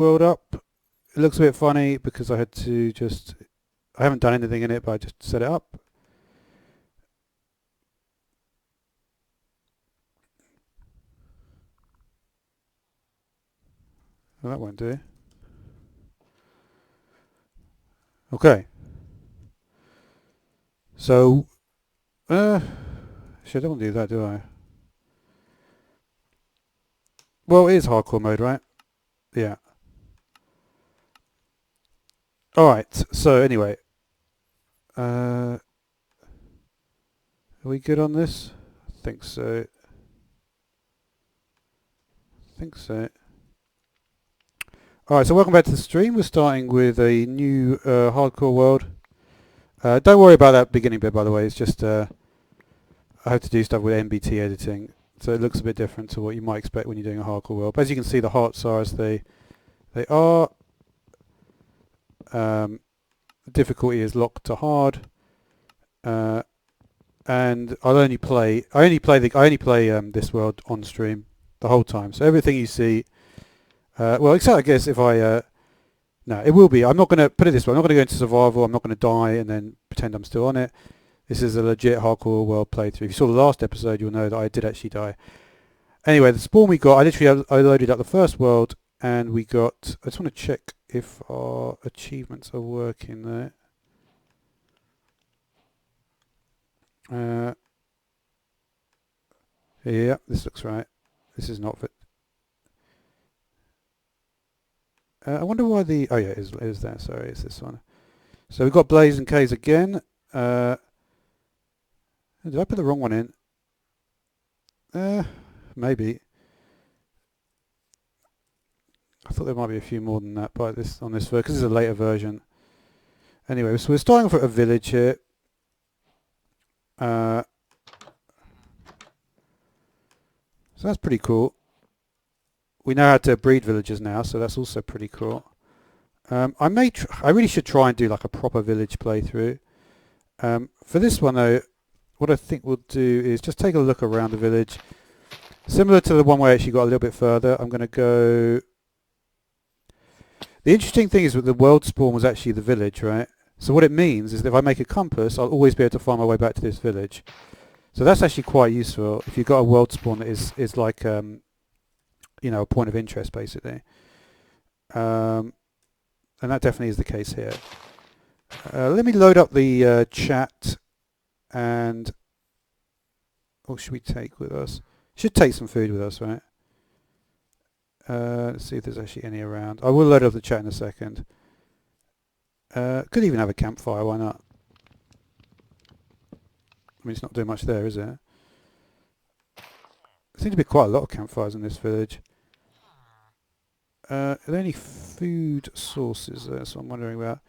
world up. It looks a bit funny because I had to just, I haven't done anything in it, but I just set it up. Well, that won't do. Okay. So, shit, I don't want to do that, do I? Well, it is hardcore mode, right? Yeah. Alright, so anyway. Are we good on this? I think so. I think so. Alright, so welcome back to the stream. We're starting with a new hardcore world. Don't worry about that beginning bit, by the way. It's just I have to do stuff with NBT editing, so it looks a bit different to what you might expect when you're doing a hardcore world. But as you can see, the hearts are as they are. The difficulty is locked to hard, and I only play this world on stream the whole time. So everything you see, well, except I guess if I no, it will be. I'm not going to put it this way. I'm not going to go into survival. I'm not going to die and then pretend I'm still on it. This is a legit hardcore world playthrough. If you saw the last episode, you'll know that I did actually die. Anyway, the spawn we got, I loaded up the first world, and we got. I just want to check if our achievements are working there. Yeah, this looks right. This is not fit. I wonder why the. Oh yeah, it is there. Sorry, it's this one. So we've got Blaze and K's again. Did I put the wrong one in? Maybe. I thought there might be a few more than that, but on this because this is a later version. Anyway, so we're starting off at a village here. So that's pretty cool. We know how to breed villagers now, so that's also pretty cool. I really should try and do like a proper village playthrough. For this one though, what I think we'll do is just take a look around the village. Similar to the one where I actually got a little bit further, I'm going to go... The interesting thing is that the world spawn was actually the village, right? So what it means is that if I make a compass, I'll always be able to find my way back to this village. So that's actually quite useful if you've got a world spawn that is like, you know, a point of interest basically. And that definitely is the case here. Let me load up the chat, and what should we take with us? Should take some food with us, right? Let's see if there's actually any around. I will load up the chat in a second. Could even have a campfire, why not? I mean, it's not doing much there, is it? There seem to be quite a lot of campfires in this village. Are there any food sources there? So I'm wondering about.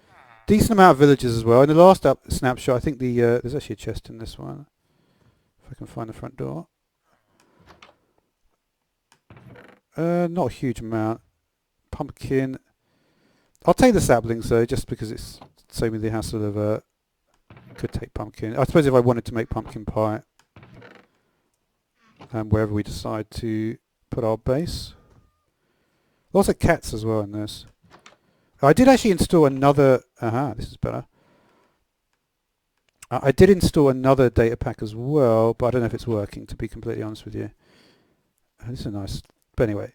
Decent amount of villages as well. In the last snapshot, I think there's actually a chest in this one. If I can find the front door. Not a huge amount. Pumpkin. I'll take the saplings though, just because it's saving me the hassle of could take pumpkin. I suppose if I wanted to make pumpkin pie, wherever we decide to put our base. Lots of cats as well in this. I did actually install another. This is better. I did install another data pack as well, but I don't know if it's working. To be completely honest with you, this is a nice. But anyway,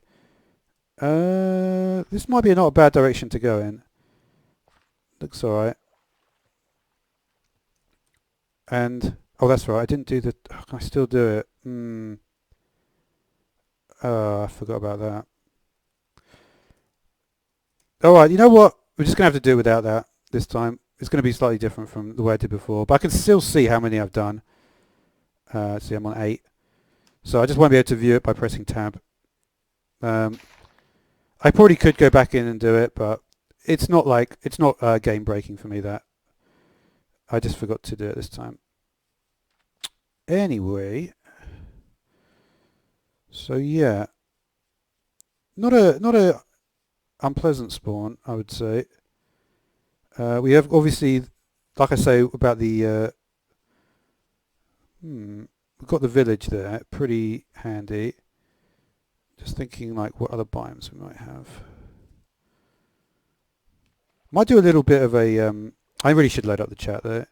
this might be not a bad direction to go in. Looks alright. And oh, that's right. I didn't do the. Oh, can I still do it? I forgot about that. Alright, you know what? We're just going to have to do without that this time. It's going to be slightly different from the way I did before. But I can still see how many I've done. See, I'm on 8. So I just won't be able to view it by pressing tab. I probably could go back in and do it, but it's not game breaking for me that. I just forgot to do it this time. Anyway. So yeah. Not a unpleasant spawn, I would say. We have obviously, like I say about the, we've got the village there, pretty handy. Just thinking like what other biomes we might have. Might do a little bit of a... I really should load up the chat there.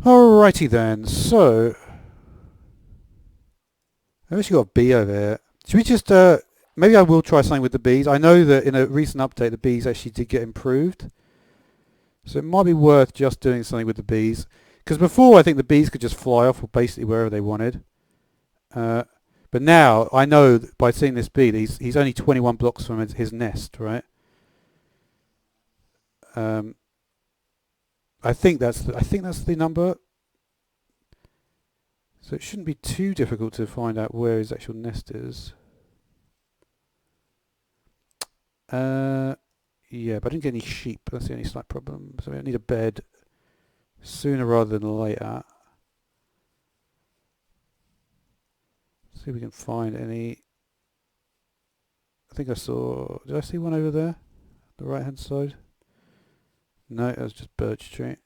Alrighty then, so... I've actually got a bee over here. Should we just... maybe I will try something with the bees. I know that in a recent update the bees actually did get improved. So it might be worth just doing something with the bees. Because before I think the bees could just fly off basically wherever they wanted. But now I know that by seeing this bee that he's only 21 blocks from his nest, right? I think that's the number. So it shouldn't be too difficult to find out where his actual nest is. Yeah, but I didn't get any sheep. That's the only slight problem. So I need a bed sooner rather than later. See if we can find any. I think I saw... Did I see one over there? The right hand side? No, it was just birch tree.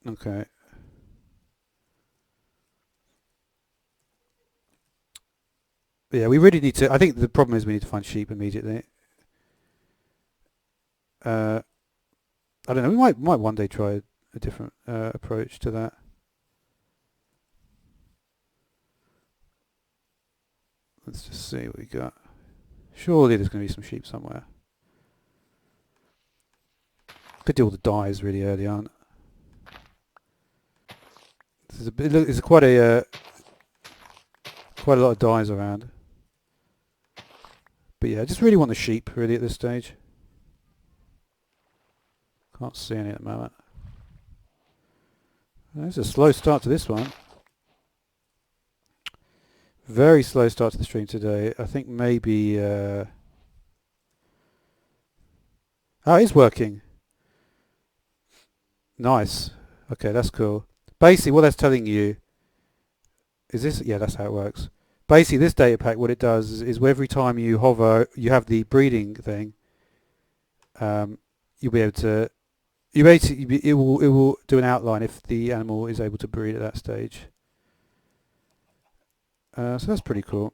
Okay. Yeah, we really need to... I think the problem is we need to find sheep immediately. I don't know, we might one day try a different approach to that. Let's just see what we got. Surely there's going to be some sheep somewhere. Could do all the dyes really early on. There's quite a lot of dyes around. But yeah, I just really want the sheep really at this stage. Can't see any at the moment. There's a slow start to this one. Very slow start to the stream today. I think maybe... Oh, it is working. Nice. Okay, that's cool. Basically, what that's telling you... Is this... Yeah, that's how it works. Basically, this data pack, what it does is every time you hover, you have the breeding thing. You'll be able to... You basically... It will do an outline if the animal is able to breed at that stage. So that's pretty cool.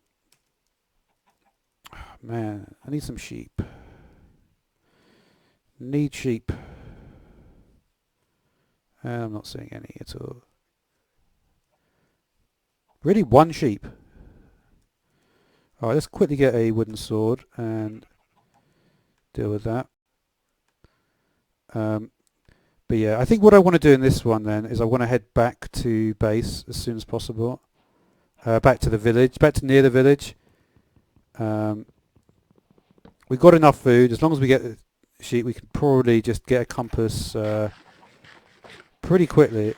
Man, I need some sheep. Need sheep. And I'm not seeing any at all. Really, one sheep. Alright, let's quickly get a wooden sword and deal with that. But yeah, I think what I want to do in this one then is I want to head back to base as soon as possible. Back to the village, back to near the village. We've got enough food. As long as we get the sheep, we can probably just get a compass pretty quickly. It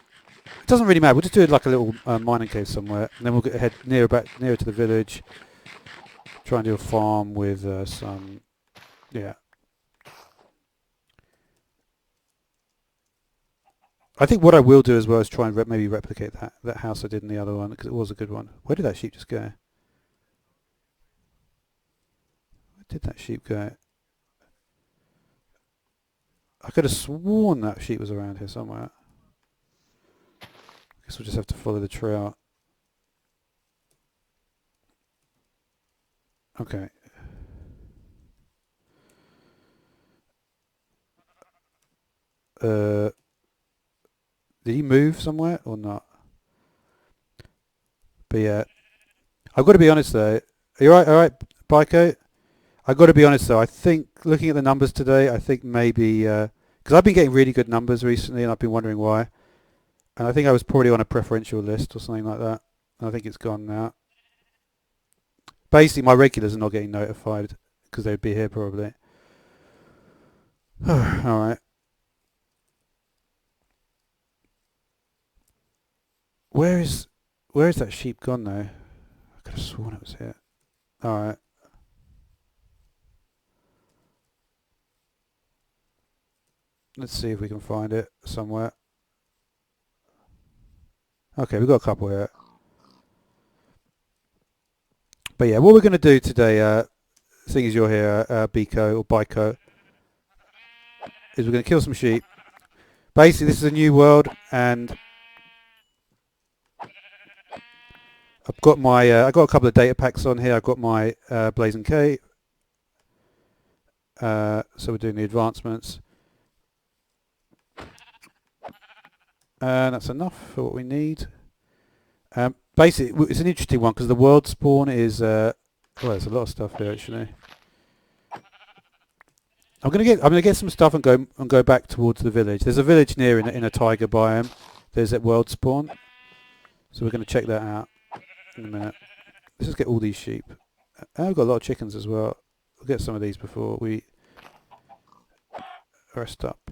doesn't really matter. We'll just do it like a little mining cave somewhere, and then we'll head nearer to the village. Try and do a farm with some, yeah. I think what I will do as well is try and maybe replicate that house I did in the other one, because it was a good one. Where did that sheep just go? Where did that sheep go? I could have sworn that sheep was around here somewhere. I guess we'll just have to follow the trail. Okay. Did he move somewhere or not? But yeah, I've got to be honest though. Are you all right, Biko? I've got to be honest though. I think looking at the numbers today, I think maybe because I've been getting really good numbers recently, and I've been wondering why. And I think I was probably on a preferential list or something like that. And I think it's gone now. Basically, my regulars are not getting notified because they'd be here probably. All right. Where is that sheep gone though? I could have sworn it was here. Alright. Let's see if we can find it somewhere. Okay, we've got a couple here. But yeah, what we're going to do today, seeing as you're here, Biko or Biko, is we're going to kill some sheep. Basically, this is a new world, and I've got my I got a couple of data packs on here. I've got my Blazing K. So we're doing the advancements, and that's enough for what we need. Basically, it's an interesting one because the world spawn is well, there's a lot of stuff here actually. I'm gonna get some stuff and go back towards the village. There's a village near in a tiger biome. There's that world spawn, so we're gonna check that out in a minute. Let's just get all these sheep. I've got a lot of chickens as well. We'll get some of these before we rest up,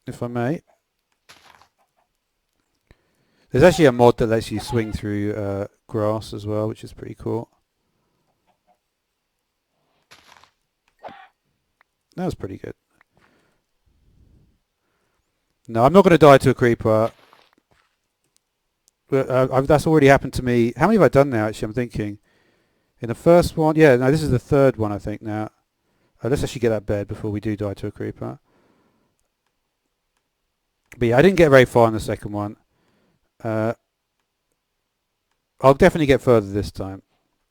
if I may. There's actually a mod that lets you swing through grass as well, which is pretty cool. That was pretty good. No, I'm not going to die to a creeper. That's already happened to me. How many have I done now, actually? I'm thinking. In the first one, yeah, no, this is the third one, I think, now. Let's actually get that bed before we do die to a creeper. But yeah, I didn't get very far in the second one. I'll definitely get further this time.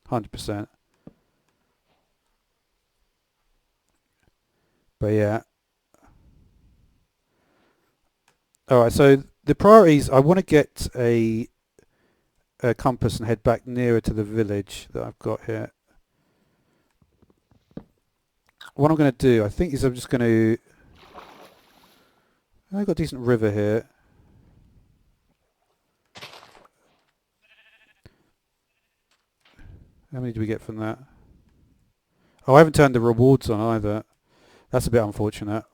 100%. But yeah. Alright, so the priorities, I want to get a compass and head back nearer to the village that I've got here. What I'm going to do, I think, is I'm just going to... I've got a decent river here. How many do we get from that? Oh, I haven't turned the rewards on either. That's a bit unfortunate.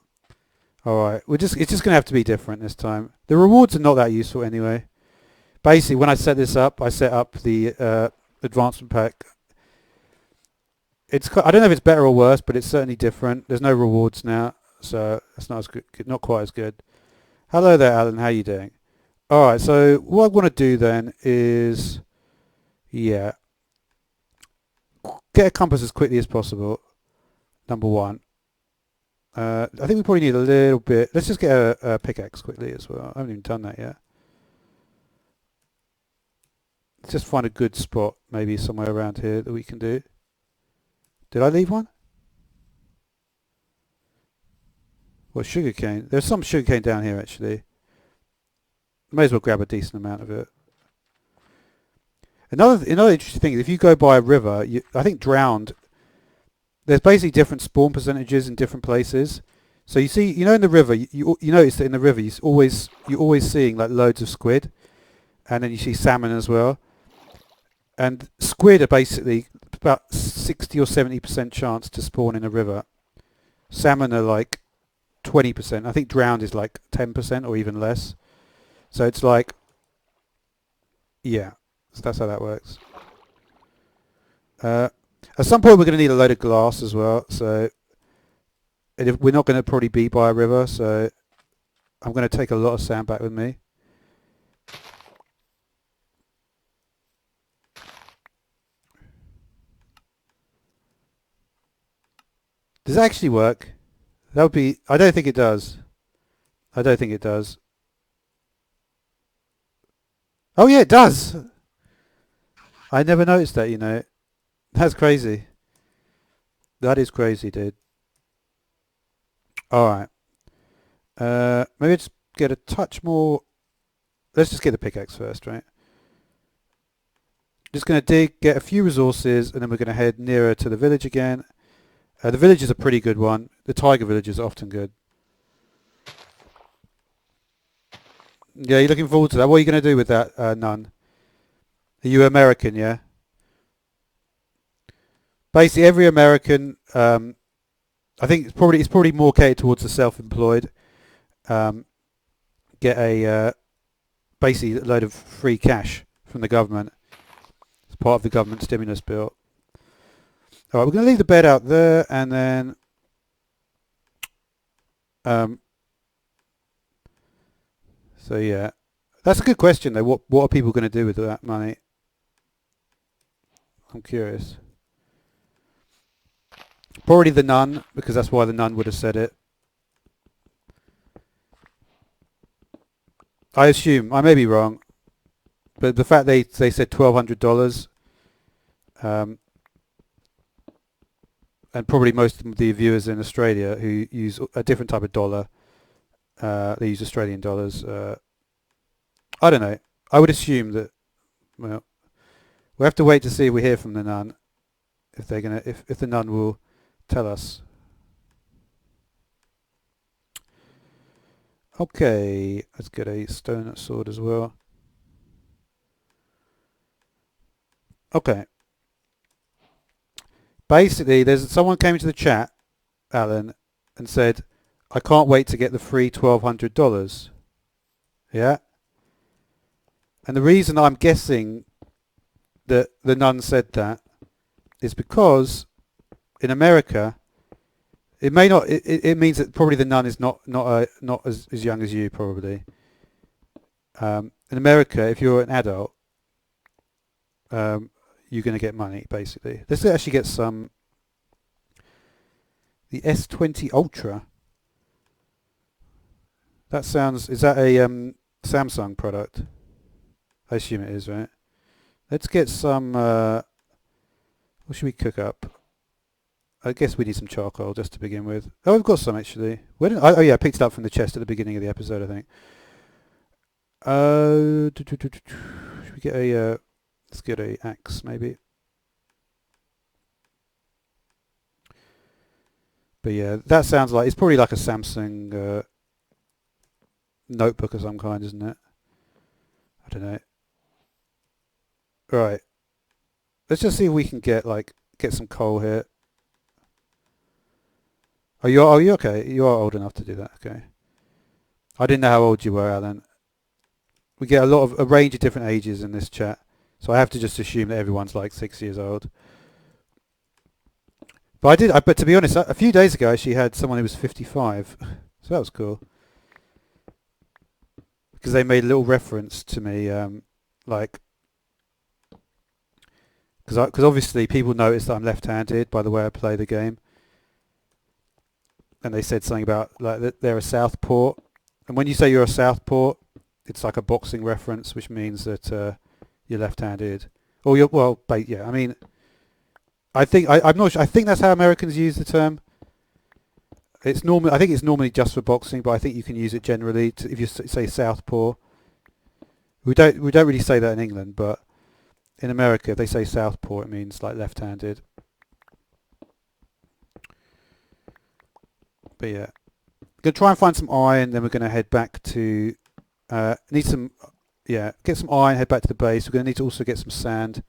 Alright, it's just going to have to be different this time. The rewards are not that useful anyway. Basically, when I set this up, I set up the advancement pack. I don't know if it's better or worse, but it's certainly different. There's no rewards now, so it's not as good, not quite as good. Hello there, Alan. How are you doing? Alright, so what I want to do then is, yeah, get a compass as quickly as possible. Number one. I think we probably need a little bit. Let's just get a pickaxe quickly as well. I haven't even done that yet. Let's just find a good spot, maybe somewhere around here that we can do. Did I leave one? Well, sugarcane. There's some sugarcane down here actually. May as well grab a decent amount of it. Another interesting thing is if you go by a river, I think Drowned, there's basically different spawn percentages in different places. So you see, in the river, you notice that in the river you're always seeing like loads of squid, and then you see salmon as well. And squid are basically about 60 or 70% chance to spawn in a river. Salmon are like 20%. I think Drowned is like 10% or even less. So it's like, yeah, so that's how that works. At some point we're going to need a load of glass as well. So we're not going to probably be by a river, so I'm going to take a lot of sand back with me. Does that actually work? That would be... I don't think it does. I don't think it does. Oh yeah, it does! I never noticed that, That's crazy. That is crazy, dude. Alright. Maybe just get a touch more... Let's just get the pickaxe first, right? Just going to get a few resources, and then we're going to head nearer to the village again. The village is a pretty good one. The tiger village is often good. Yeah, you're looking forward to that. What are you going to do with that, Nun? Are you American, yeah? Basically, every American, I think it's probably more catered towards the self-employed. Get a basically a load of free cash from the government. It's part of the government stimulus bill. All right, we're going to leave the bed out there, and then so yeah, that's a good question though. What are people going to do with that money? I'm curious. Probably the nun, because that's why the nun would have said it. I assume. I may be wrong, but the fact they said $1,200, and probably most of the viewers in Australia who use a different type of dollar, they use Australian dollars. I don't know. I would assume that. Well, we'll have to wait to see if we hear from the nun, if they're gonna, if the nun will tell us. Okay, let's get a stone sword as well. Okay. Basically, there's someone came into the chat, Alan, and said, "I can't wait to get the free $1,200." Yeah. And the reason I'm guessing that the nun said that is because in America, it may not. It means that probably the nun is not as young as you probably. In America, if you're an adult, you're going to get money basically. Let's actually get some. The S20 Ultra. That sounds. Is that a Samsung product? I assume it is, right? Let's get some. What should we cook up? I guess we need some charcoal just to begin with. Oh, we've got some actually. Where did oh yeah, I picked it up from the chest at the beginning of the episode, I think. Should we get a? Let's get a axe maybe. But yeah, that sounds like it's probably like a Samsung notebook of some kind, isn't it? I don't know. Right. Let's just see if we can get some coal here. Are you okay? You are old enough to do that, okay. I didn't know how old you were, Alan. We get a range of different ages in this chat, so I have to just assume that everyone's like 6 years old. But but to be honest, a few days ago I actually had someone who was 55, so that was cool. Because they made a little reference to me, because obviously people notice that I'm left-handed by the way I play the game. And they said something about that they're a southpaw, and when you say you're a southpaw, it's like a boxing reference, which means that you're left-handed, or yeah. I mean, I'm not sure. I think that's how Americans use the term. It's normal. I think it's normally just for boxing, but I think you can use it generally if you say southpaw. We don't really say that in England, but in America, if they say southpaw, it means like left-handed. But yeah, gonna try and find some iron. Then we're gonna head back to get some iron. Head back to the base. We're gonna need to also get some sand.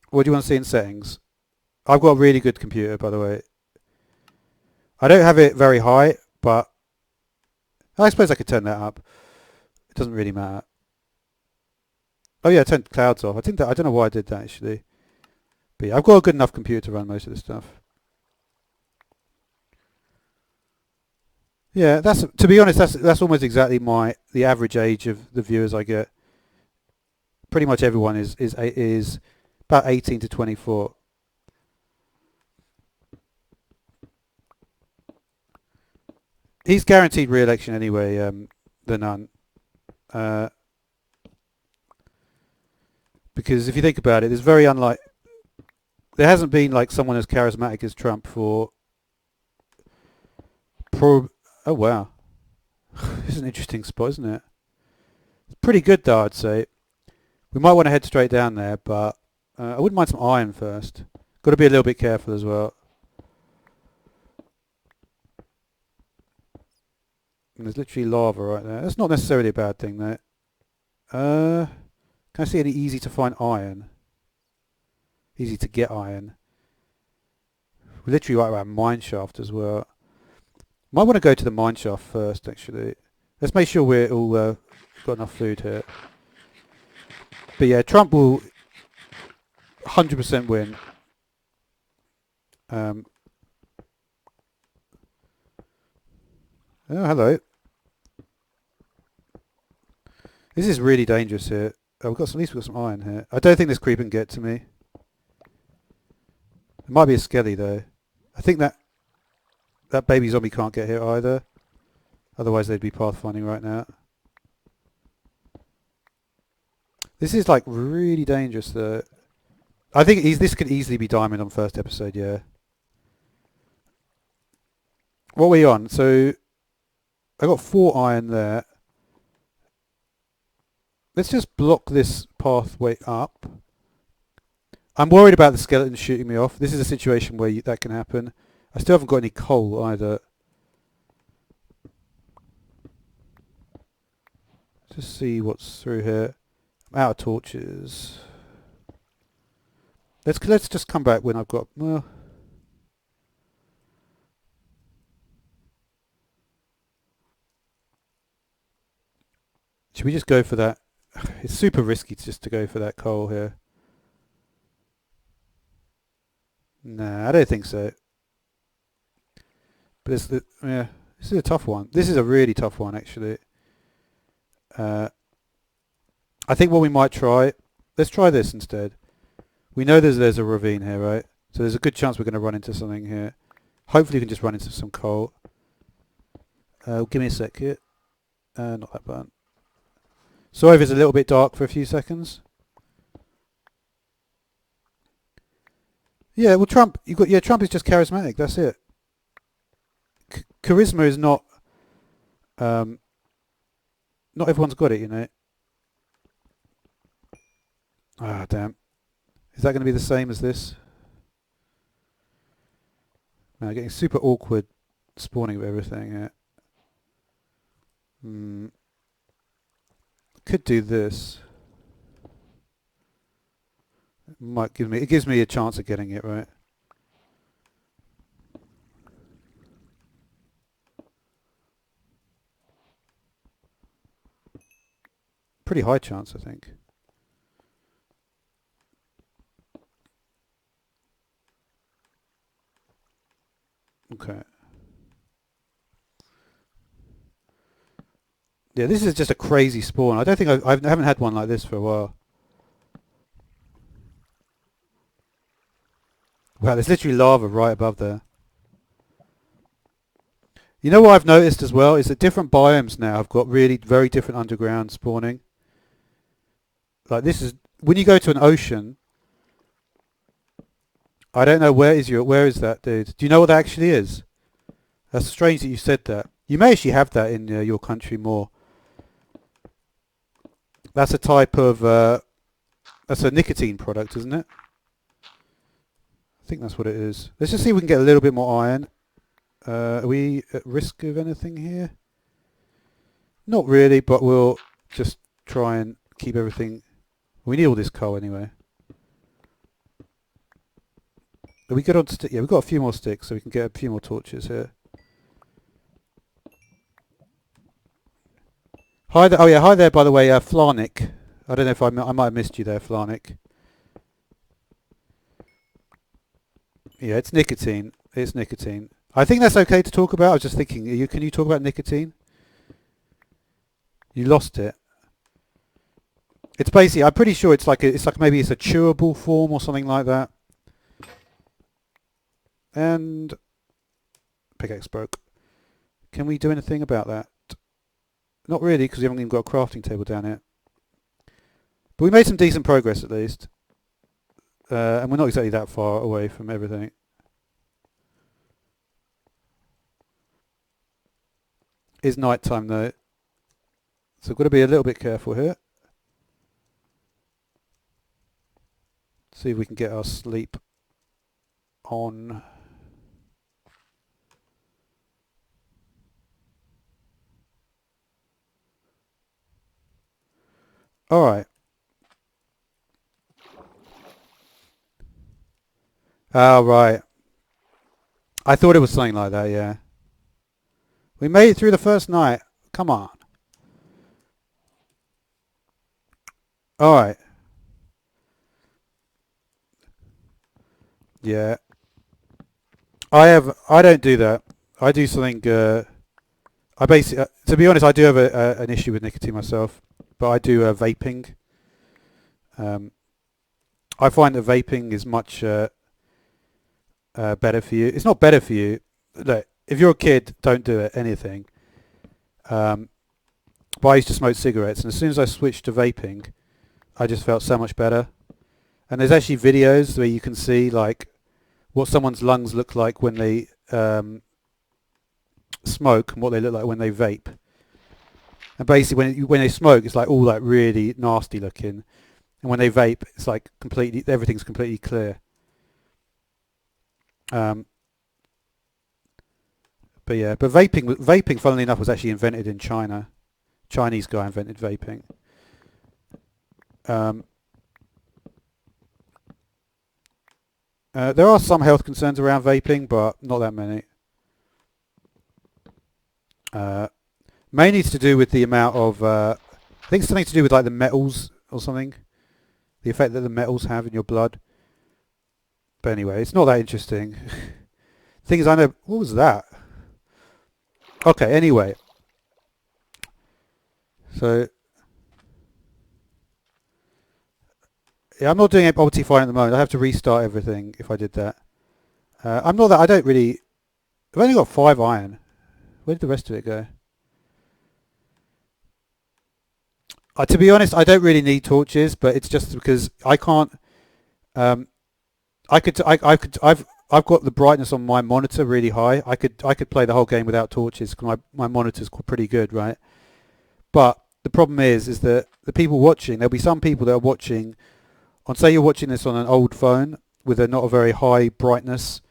What do you want to see in settings? I've got a really good computer, by the way. I don't have it very high, but I suppose I could turn that up. It doesn't really matter. Oh yeah, I turned clouds off. I don't know why I did that actually. But yeah, I've got a good enough computer to run most of this stuff. Yeah, to be honest, that's almost exactly the average age of the viewers I get. Pretty much everyone is about 18 to 24. He's guaranteed re-election anyway, the nun. Because if you think about it, there hasn't been like someone as charismatic as Trump for oh wow. This is an interesting spot, isn't it? It's pretty good though, I'd say. We might want to head straight down there, but I wouldn't mind some iron first. Got to be a little bit careful as well. And there's literally lava right there. That's not necessarily a bad thing though. Can I see any easy to find iron? Easy to get iron. We're literally right around mine shaft as well. Might want to go to the mine shaft first actually. Let's make sure we're all got enough food here. But yeah, Trump will 100% win. Oh, hello. This is really dangerous here. Oh, at least we've got some iron here. I don't think this creeper can get to me. It might be a skelly though. I think that baby zombie can't get here either. Otherwise they'd be pathfinding right now. This is like really dangerous though. I think this could easily be diamond on first episode, yeah. What are we on? So I got 4 iron there. Let's just block this pathway up. I'm worried about the skeleton shooting me off. This is a situation where that can happen. I still haven't got any coal either. Just see what's through here. I'm out of torches. Let's just come back when I've got... Well, should we just go for that? It's super risky just to go for that coal here. Nah, I don't think so. But this is a tough one. This is a really tough one, actually. I think what we might try... Let's try this instead. We know there's a ravine here, right? So there's a good chance we're going to run into something here. Hopefully we can just run into some coal. Give me a sec here. Not that bad. Sorry if it's a little bit dark for a few seconds. Yeah, well, Trump is just charismatic. That's it. Charisma is not. Not everyone's got it, you know. Ah, damn. Is that going to be the same as this? Man, getting super awkward spawning with everything here. Could do this. It gives me a chance of getting it right. Pretty high chance, I think. Okay. Yeah, this is just a crazy spawn. I don't think I haven't had one like this for a while. Wow, there's literally lava right above there. You know what I've noticed as well is that different biomes now have got really very different underground spawning. Like this is when you go to an ocean. I don't know where is that, dude? Do you know what that actually is? That's strange that you said that. You may actually have that in your country more. That's a type of that's a nicotine product, isn't it? I think that's what it is. Let's just see if we can get a little bit more iron. Are we at risk of anything here? Not really, but we'll just try and keep everything. We need all this coal anyway. Are we good on stick? Yeah, we've got a few more sticks, so we can get a few more torches here. Hi there. Oh yeah, hi there. By the way, Flarnick. I don't know if I might have missed you there, Flarnick. Yeah, it's nicotine. It's nicotine. I think that's okay to talk about. I was just thinking, can you talk about nicotine? You lost it. It's basically, I'm pretty sure it's like maybe it's a chewable form or something like that. And pickaxe broke. Can we do anything about that? Not really, because we haven't even got a crafting table down here. But we made some decent progress at least. And we're not exactly that far away from everything. It's night time though. So we've got to be a little bit careful here. See if we can get our sleep on. Alright. Oh, right. I thought it was something like that, yeah. We made it through the first night. Come on. All right. Yeah. I don't do that. I do something. I basically, to be honest, I do have an issue with nicotine myself, but I do vaping. Um, I find that vaping is much better for you. It's not better for you. Look, if you're a kid, don't do it. Anything. Um, but I used to smoke cigarettes, and as soon as I switched to vaping, I just felt so much better. And there's actually videos where you can see like what someone's lungs look like when they smoke and what they look like when they vape. And basically, when they smoke, it's like all like really nasty looking, and when they vape, it's like completely everything's completely clear. Um, but yeah, but vaping, funnily enough, was actually invented in China. Chinese guy invented vaping. Um, there are some health concerns around vaping, but not that many. Uh, Mainly to do with the amount of, I think something to do with like the metals or something, the effect that the metals have in your blood. But anyway, it's not that interesting. Thing is, I know, what was that? Okay, anyway, so yeah, I'm not doing Optifine fine at the moment. I have to restart everything if I did that. I'm not that, I don't really, I've only got 5 iron. Where did the rest of it go? To be honest, I don't really need torches, but it's just because I can't. Um, I've got the brightness on my monitor really high. I could play the whole game without torches because my monitor's pretty good, right? But the problem is that the people watching, there'll be some people that are watching on, say you're watching this on an old phone with a not a very high brightness.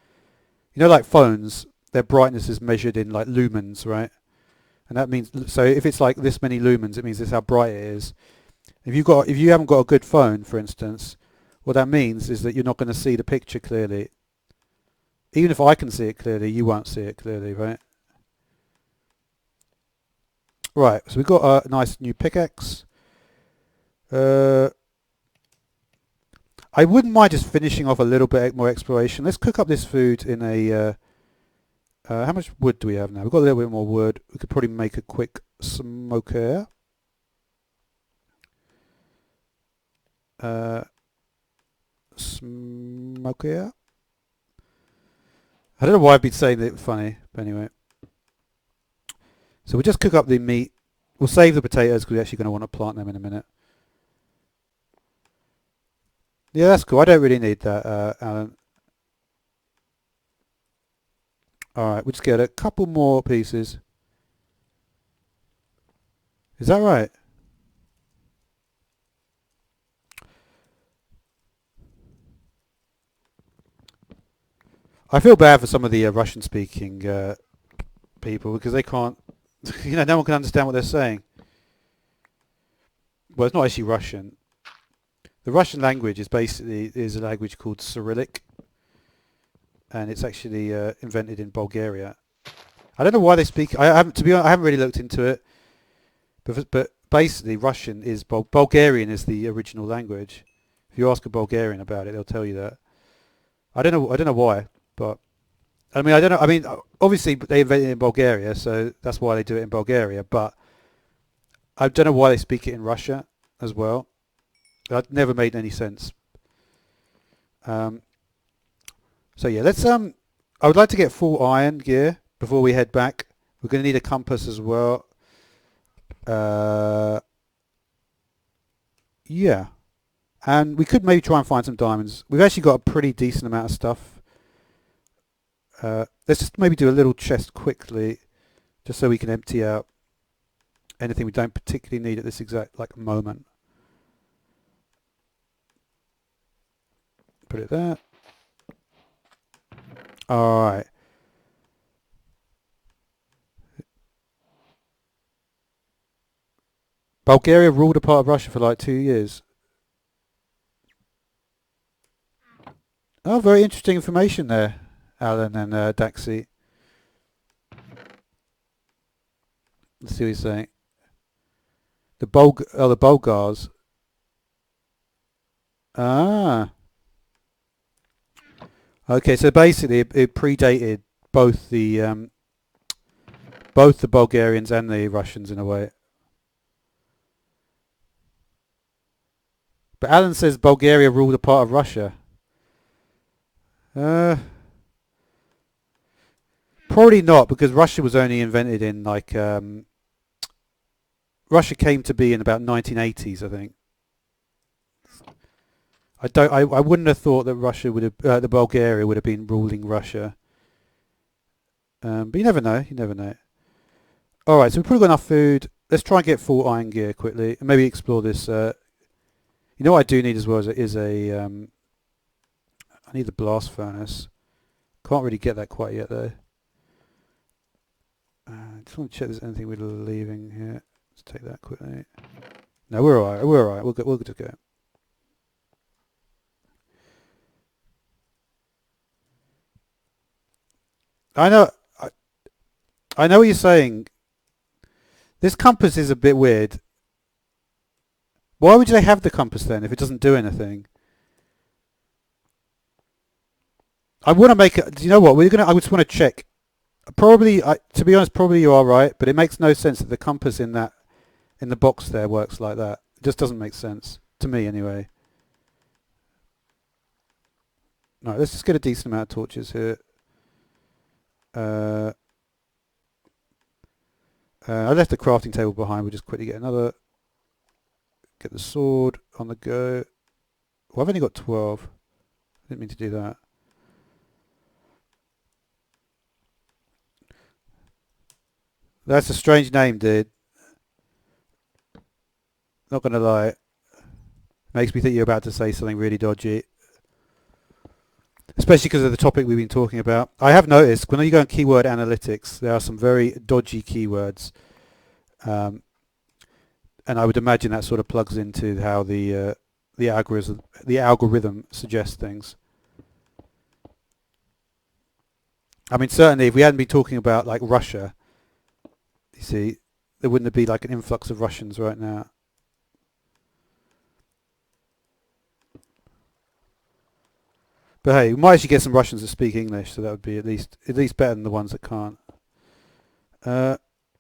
You know, like phones, their brightness is measured in like lumens, right? And that means, so if it's like this many lumens, it means this is how bright it is. If you haven't got a good phone, for instance, what that means is that you're not going to see the picture clearly. Even if I can see it clearly, you won't see it clearly, right? Right, so we've got a nice new pickaxe. Uh, I wouldn't mind just finishing off a little bit more exploration. Let's cook up this food in a... how much wood do we have now? We've got a little bit more wood. We could probably make a quick smoker. Smoker. I don't know why I've been saying that funny, but anyway. So we'll just cook up the meat. We'll save the potatoes because we're actually going to want to plant them in a minute. Yeah, that's cool. I don't really need that, Alan. Alright, we'll just get a couple more pieces. Is that right? I feel bad for some of the Russian-speaking people because they can't, no one can understand what they're saying. Well, it's not actually Russian. The Russian language is a language called Cyrillic, and it's actually invented in Bulgaria. I don't know why they speak. I haven't, to be honest, I haven't really looked into it, but basically Russian is Bulgarian is the original language. If you ask a Bulgarian about it, they'll tell you that. I don't know why, but I mean, I don't know. I mean, obviously they invented it in Bulgaria, so that's why they do it in Bulgaria. But I don't know why they speak it in Russia as well. That never made any sense. Um, so yeah, let's. I would like to get full iron gear before we head back. We're going to need a compass as well. Uh, yeah, and we could maybe try and find some diamonds. We've actually got a pretty decent amount of stuff. Let's just maybe do a little chest quickly, just so we can empty out anything we don't particularly need at this exact like moment. Put it there. All right. Bulgaria ruled a part of Russia for like 2 years. Oh, very interesting information there, Alan and Daxi. Let's see what he's saying. The Bulgars. Ah. Okay, so basically it predated both the Bulgarians and the Russians in a way. But Alan says Bulgaria ruled a part of Russia. Uh, Probably not, because Russia was only invented in like Russia came to be in about 1980s, I think. I wouldn't have thought that Russia would have the Bulgaria would have been ruling Russia. But you never know. You never know. All right, so we've probably got enough food. Let's try and get full iron gear quickly, and maybe explore this. You know what I do need as well is a I need the blast furnace. Can't really get that quite yet though. Just want to check if there's anything we're leaving here. Let's take that quickly. No, we're alright. We're alright. We'll just go. I know. I know what you're saying. This compass is a bit weird. Why would they have the compass then if it doesn't do anything? I want to make it. Do you know what? I just want to check. Probably, to be honest, probably you are right, but it makes no sense that the compass in the box there works like that. It just doesn't make sense to me, anyway. Right, let's just get a decent amount of torches here. I left the crafting table behind. We'll just quickly get another. Get the sword on the go. Well, I've only got 12. I didn't mean to do that. That's a strange name, dude. Not gonna lie. Makes me think you're about to say something really dodgy. Especially because of the topic we've been talking about. I have noticed when you go on keyword analytics, there are some very dodgy keywords. And I would imagine that sort of plugs into how the algorithm suggests things. I mean, certainly if we hadn't been talking about like Russia, you see, there wouldn't be like an influx of Russians right now. But hey, we might actually get some Russians that speak English, so that would be at least better than the ones that can't.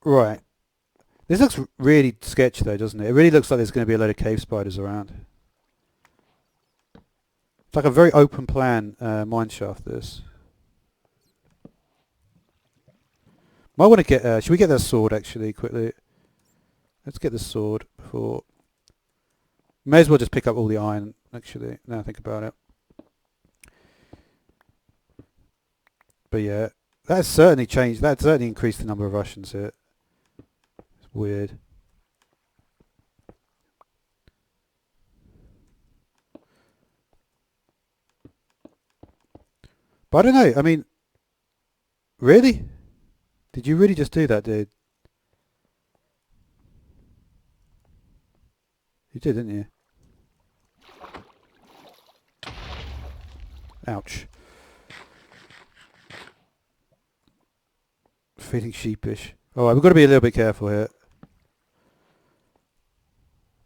Right. This looks really sketchy though, doesn't it? It really looks like there's going to be a load of cave spiders around. It's like a very open plan mine shaft, this. Might want to get... should we get that sword actually, quickly? Let's get the sword before... May as well just pick up all the iron, actually, now I think about it. But yeah, that's certainly changed. That certainly increased the number of Russians here. It's weird. But I don't know. I mean, really? Did you really just do that, dude? You did, didn't you? Ouch. Feeling sheepish. Alright, we've got to be a little bit careful here.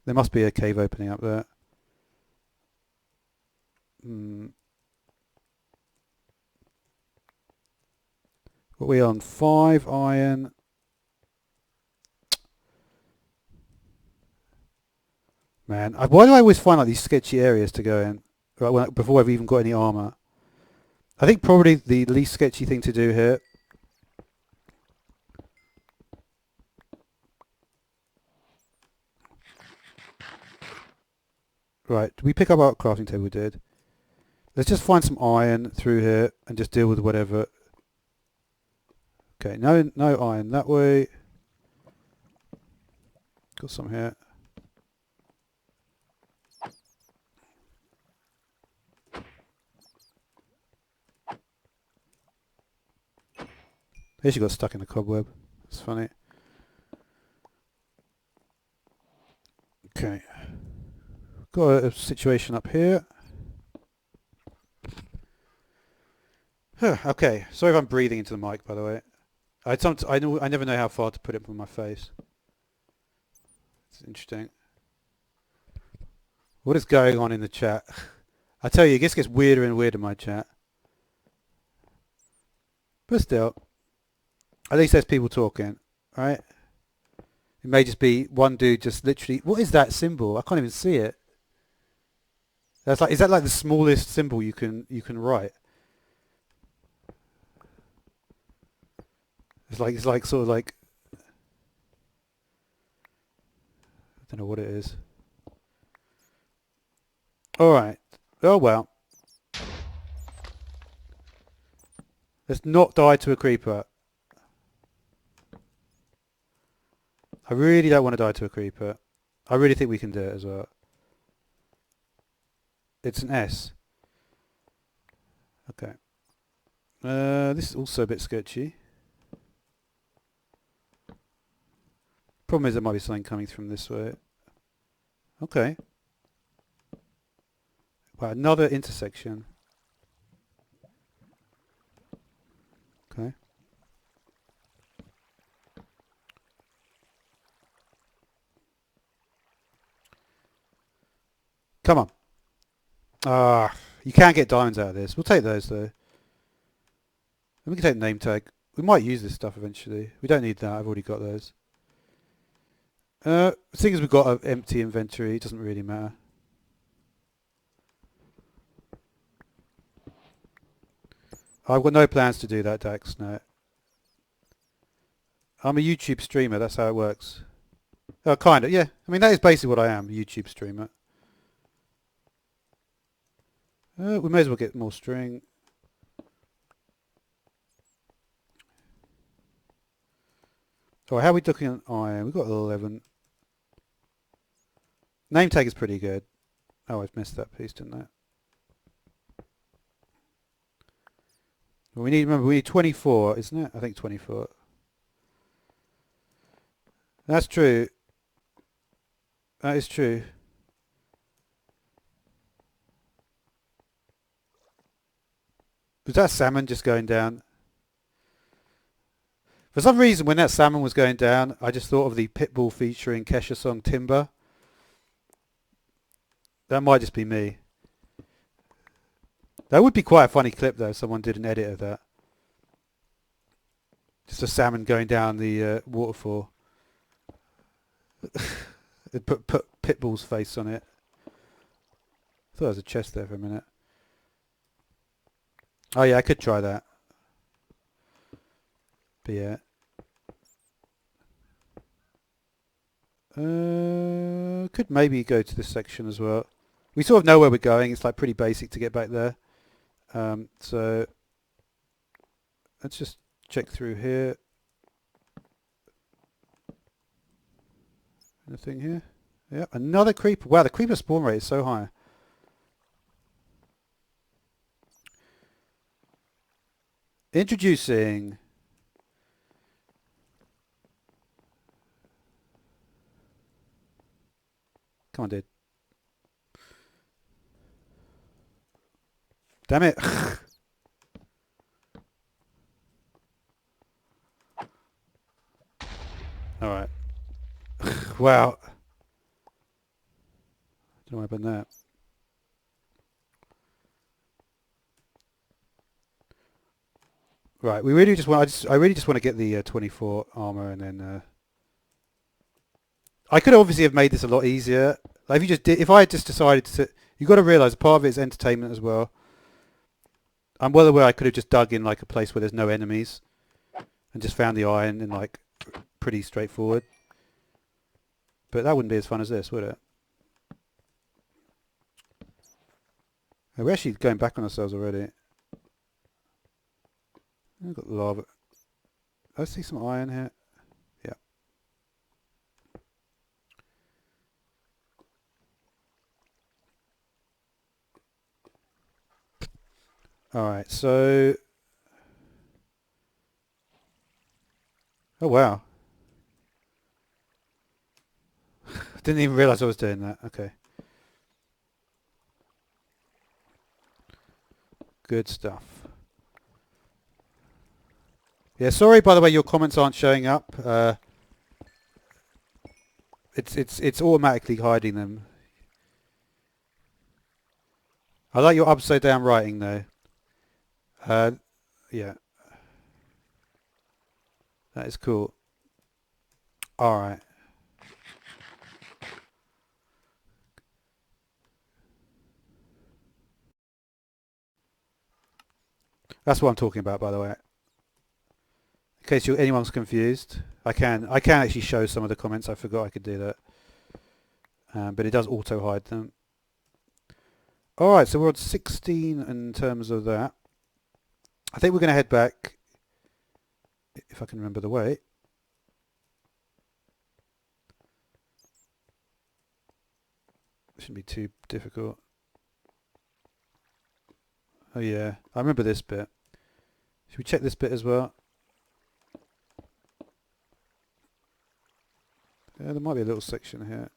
There must be a cave opening up there. What are we on? 5 iron. Man, why do I always find like these sketchy areas to go in right before I've even got any armor? I think probably the least sketchy thing to do here. Right, did we pick up our crafting table? We did. Let's just find some iron through here and just deal with whatever. Okay, no iron that way. Got some here. They actually got stuck in the cobweb. It's funny. Okay. Got a situation up here. Okay. Sorry if I'm breathing into the mic, by the way. I never know how far to put it from my face. It's interesting. What is going on in the chat? I tell you, it just gets weirder and weirder, my chat. But still, at least there's people talking, right? It may just be one dude just literally... What is that symbol? I can't even see it. That's like, is that like the smallest symbol you can write? It's like sort of like... I don't know what it is. Alright. Oh well. Let's not die to a creeper. I really don't want to die to a creeper. I really think we can do it as well. It's an S. Okay. This is also a bit sketchy. Problem is there might be something coming from this way. Okay. Wow, another intersection. Okay. Come on. Ah, you can't get diamonds out of this. We'll take those though. And we can take the name tag. We might use this stuff eventually. We don't need that. I've already got those. Seeing as we've got an empty inventory, it doesn't really matter. I've got no plans to do that, Dax. No. I'm a YouTube streamer. That's how it works. Oh, kind of, yeah. I mean, that is basically what I am, a YouTube streamer. We may as well get more string. Oh, how are we looking on iron? We've got 11. Name tag is pretty good. Oh, I've missed that piece, didn't I? Well, remember, we need 24, isn't it? I think 24. That's true. That is true. Was that salmon just going down? For some reason, when that salmon was going down, I just thought of the Pitbull featuring Kesha song Timber. That might just be me. That would be quite a funny clip, though, if someone did an edit of that. Just a salmon going down the waterfall. It put Pitbull's face on it. I thought there was a chest there for a minute. Oh yeah, I could try that. But yeah. Could maybe go to this section as well. We sort of know where we're going. It's like pretty basic to get back there. So let's just check through here. Anything here? Yeah, another creeper. Wow, the creeper spawn rate is so high. Introducing come on, dude. Damn it. Alright. Wow. Don't know about that. Right, we really just want. I really just want to get the 24 armor, and then I could obviously have made this a lot easier. Like if you just did, if I had just decided to, you got to realize part of it is entertainment as well. I'm well aware I could have just dug in like a place where there's no enemies, and just found the iron and like pretty straightforward. But that wouldn't be as fun as this, would it? Oh, we're actually going back on ourselves already. I've got lava. I see some iron here. Yeah. Alright, so... Oh wow. Didn't even realise I was doing that. Okay. Good stuff. Yeah, sorry by the way your comments aren't showing up. It's automatically hiding them. I like your upside down writing though. Yeah, that is cool. Alright. That's what I'm talking about, by the way. In case anyone's confused, I can actually show some of the comments. I forgot I could do that, but it does auto hide them. All right, so we're on 16 in terms of that. I think we're going to head back, if I can remember the way. Shouldn't be too difficult. Oh yeah, I remember this bit. Should we check this bit as well? Yeah, there might be a little section here.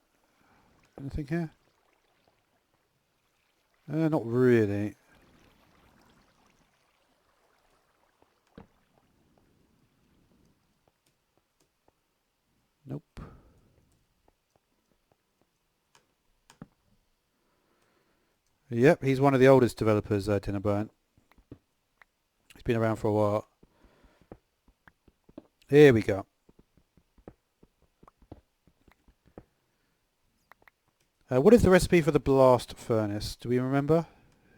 Anything here? Not really. Nope. Yep, he's one of the oldest developers, Dinnerburn. He's been around for a while. Here we go. What is the recipe for the blast furnace? Do we remember?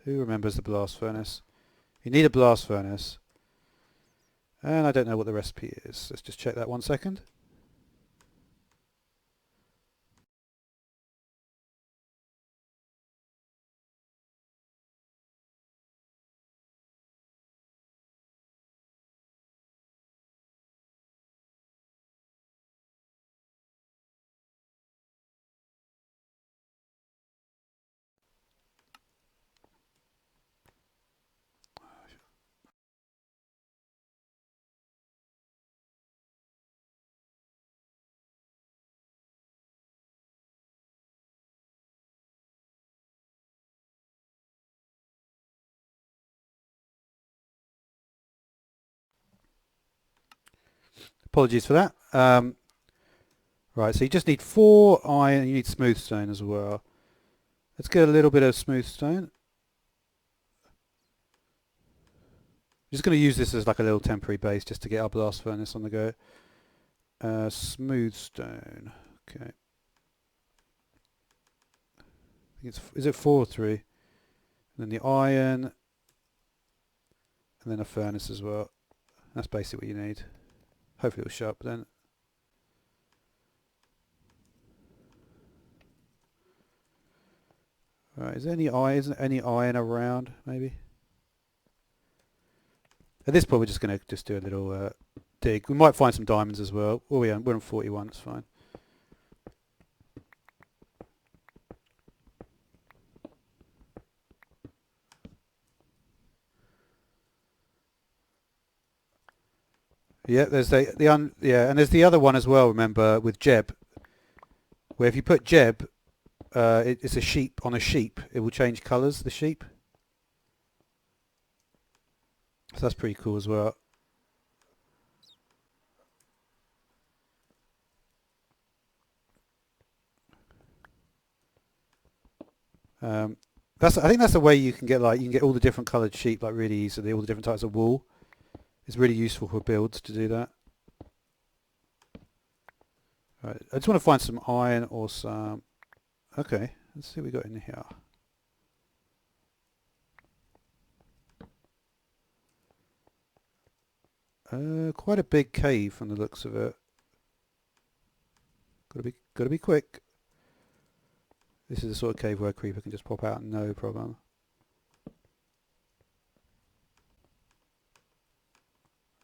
Who remembers the blast furnace? You need a blast furnace. And I don't know what the recipe is. Let's just check that 1 second. Apologies for that. Right, so you just need 4 iron and you need smooth stone as well. Let's get a little bit of smooth stone. I'm just going to use this as like a little temporary base just to get our blast furnace on the go. Smooth stone. Okay. I think is it 4 or 3? And then the iron. And then a furnace as well. That's basically what you need. Hopefully it'll show up then. Right, is there any iron? Isn't any iron around? Maybe. At this point, we're just going to just do a little dig. We might find some diamonds as well. Oh yeah, we're on 41. It's fine. Yeah, there's and there's the other one as well. Remember with Jeb, where if you put Jeb, it's a sheep on a sheep. It will change colours. The sheep. So that's pretty cool as well. I think that's the way you can get all the different coloured sheep like really easily. All the different types of wool. It's really useful for builds to do that. Right, I just want to find some iron or some. Okay, let's see what we got in here. Quite a big cave from the looks of it. Gotta be quick. This is the sort of cave where a creeper can just pop out, no problem.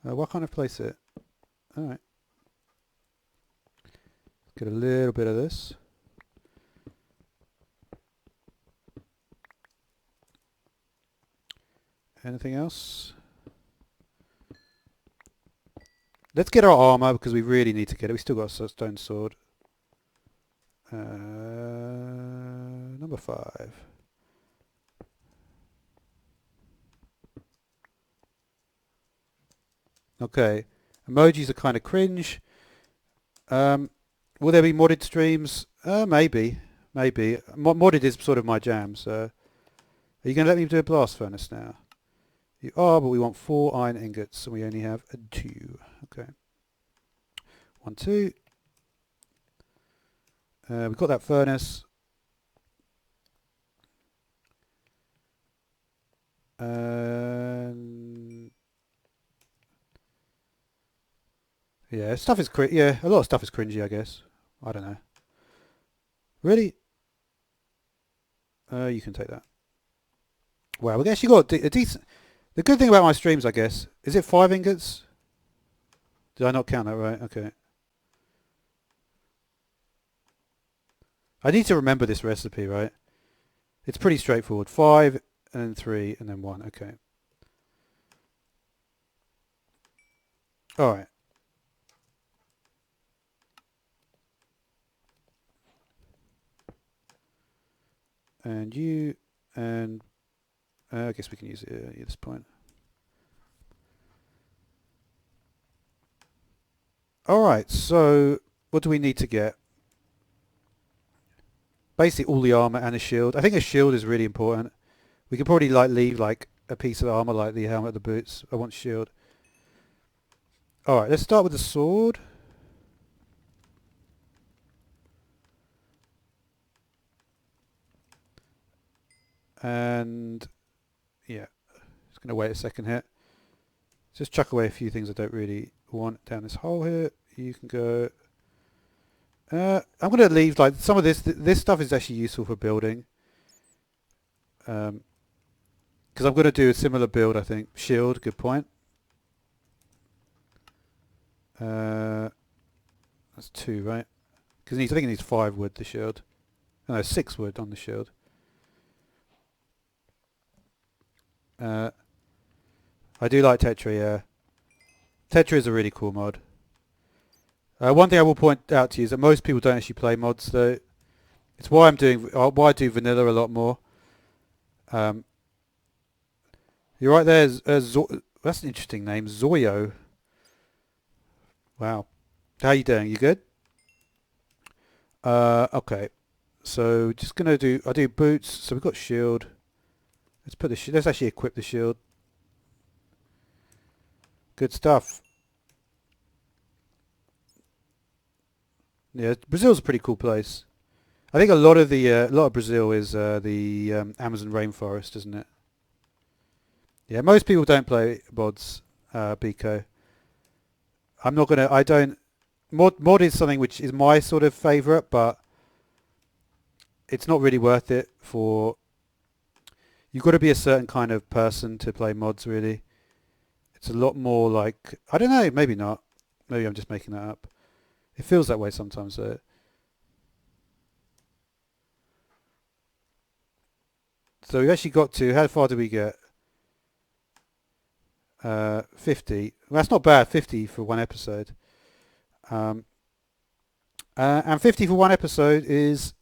What kind of place it? Alright. Get a little bit of this. Anything else? Let's get our armor because we really need to get it. We still got a stone sword. Number 5. Okay. Emojis are kind of cringe. Will there be modded streams? Maybe. Maybe. Modded is sort of my jam, so Are you going to let me do a blast furnace now? You are, but we want 4 iron ingots, and we only have 2. Okay. 1, 2. We've got that furnace. Yeah, stuff is yeah, a lot of stuff is cringy, I guess. I don't know. Really? You can take that. Wow, we actually got a decent. The good thing about my streams, I guess, is it 5 ingots? Did I not count that right? Okay. I need to remember this recipe, right? It's pretty straightforward. 5 and then 3 and then 1. Okay. All right. And you and I guess we can use it at this point. All right. So what do we need to get? Basically all the armor and a shield. I think a shield is really important. We could probably leave a piece of armor like the helmet, the boots. I want shield. All right, let's start with the sword. And yeah, just gonna wait a second here. Just chuck away a few things I don't really want down this hole here. You can go. I'm gonna leave some of this. This stuff is actually useful for building. Because I'm gonna do a similar build. I think shield. Good point. That's 2, right? Because I think it needs 5 wood. The shield. Oh, no, 6 wood on the shield. I do like Tetra, yeah. Tetra is a really cool mod. One thing I will point out to you is that most people don't actually play mods, though. It's why why I do vanilla a lot more. You're right there. That's an interesting name, Zoyo. Wow. How you doing? You good? Okay. So just gonna I do boots. So we've got shield. Let's put the let's actually equip the shield. Good stuff. Yeah, Brazil's a pretty cool place. I think a lot of Brazil is the Amazon rainforest, isn't it? Yeah, most people don't play mods, Biko. I'm not gonna. I don't. Mod is something which is my sort of favourite, but it's not really worth it for. You've got to be a certain kind of person to play mods, really. It's a lot more like, I don't know, maybe not. Maybe I'm just making that up. It feels that way sometimes, though. So we've actually got to, how far do we get? 50. Well, that's not bad, 50 for one episode. And 50 for one episode is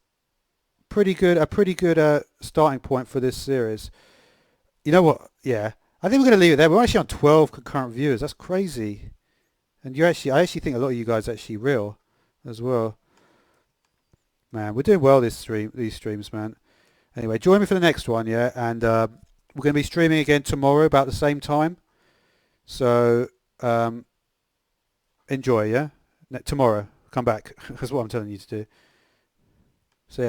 pretty good. A pretty good starting point for this series. You know what? Yeah, I think we're going to leave it there. We're actually on 12 concurrent viewers. That's crazy. And I actually think a lot of you guys are actually real as well. Man, we're doing well these streams, man. Anyway, join me for the next one, yeah. And we're going to be streaming again tomorrow about the same time. So enjoy, yeah. Tomorrow, come back. That's what I'm telling you to do.